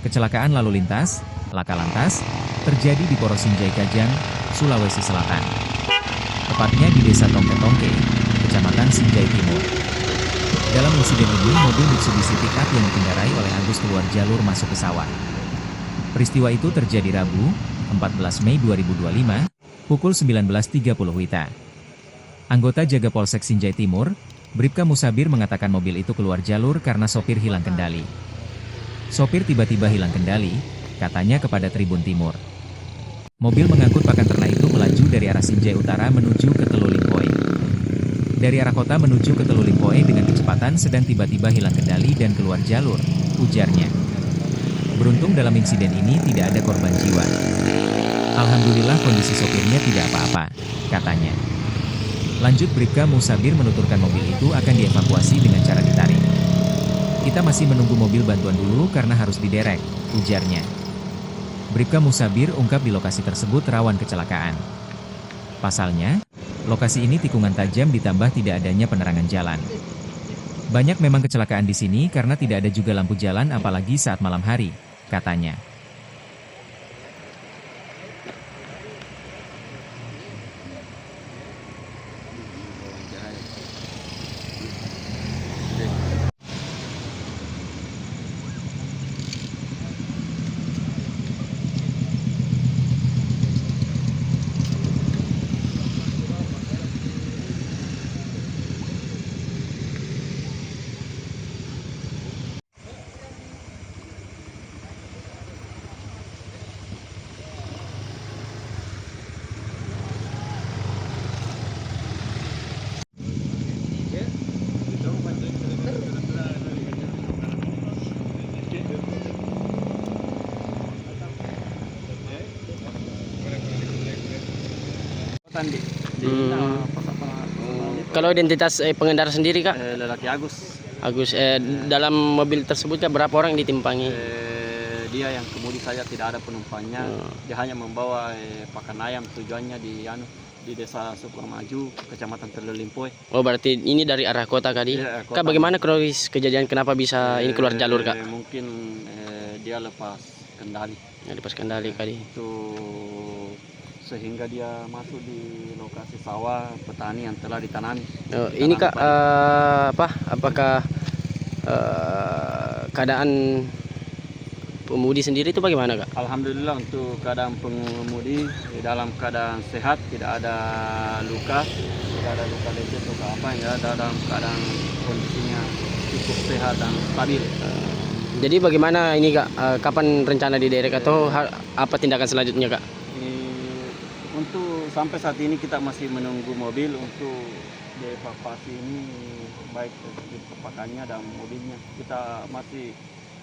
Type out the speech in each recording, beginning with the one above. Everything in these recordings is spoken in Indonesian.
Kecelakaan lalu lintas, laka lantas, terjadi di Porosinjai Kajang, Sulawesi Selatan. Tepatnya di Desa Tongke-Tongke, Kecamatan Sinjai Timur. Dalam insiden ini, mobil Mitsubishi Pickup yang dikendarai oleh Agus keluar jalur masuk ke sawah. Peristiwa itu terjadi Rabu, 14 Mei 2025, pukul 19.30 WITA. Anggota Jaga Polsek Sinjai Timur, Bribka Musabir mengatakan mobil itu keluar jalur karena sopir hilang kendali. Sopir tiba-tiba hilang kendali, katanya kepada Tribun Timur. Mobil mengangkut pakan ternak itu melaju dari arah Sinjai Utara menuju ke Telulimpoe. Dari arah kota menuju ke Telulimpoe dengan kecepatan sedang tiba-tiba hilang kendali dan keluar jalur, ujarnya. Beruntung dalam insiden ini tidak ada korban jiwa. Alhamdulillah kondisi sopirnya tidak apa-apa, katanya. Lanjut Bribka Musabir menuturkan mobil itu akan dievakuasi dengan cara ditarik. Kita masih menunggu mobil bantuan dulu karena harus diderek, ujarnya. Bribka Musabir ungkap di lokasi tersebut rawan kecelakaan. Pasalnya, lokasi ini tikungan tajam ditambah tidak adanya penerangan jalan. Banyak memang kecelakaan di sini karena tidak ada juga lampu jalan apalagi saat malam hari, katanya. Kalau identitas pengendara sendiri kak? Lelaki Agus. Dalam mobil tersebut kak, berapa orang ditimpangi? Dia yang kemudi saja, tidak ada penumpangnya. Dia hanya membawa pakan ayam, tujuannya di Desa Sukamaju, Kecamatan Telulimpoe. Oh berarti ini dari arah kota kadi? Ya, kota. Kak bagaimana kronologis kejadian kenapa bisa ini keluar jalur kak? Mungkin dia lepas kendali. Ya, lepas kendali kadi. Itu sehingga dia masuk di lokasi sawah petani yang telah ditanami. Ini kak apakah keadaan pemudi sendiri itu bagaimana kak? Alhamdulillah untuk keadaan pengemudi dalam keadaan sehat, tidak ada luka, tidak ada luka lecet atau apa, ya dalam keadaan kondisinya cukup sehat dan stabil. Jadi bagaimana ini kak? Kapan rencana diderek atau apa tindakan selanjutnya kak? Untuk sampai saat ini kita masih menunggu mobil untuk dievakuasi ini, baik dari pakannya dan mobilnya. Kita masih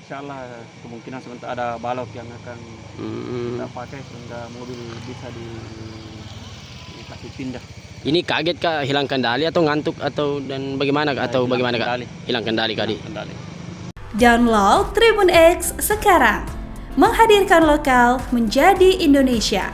insyaallah kemungkinan sebentar ada balok yang akan kita pakai sehingga mobil bisa dikasih pindah. Ini kaget kak, hilang kendali atau ngantuk atau dan bagaimana kak? Atau bagaimana kak? Hilang kendali kak. Download Tribun X sekarang, menghadirkan lokal menjadi Indonesia.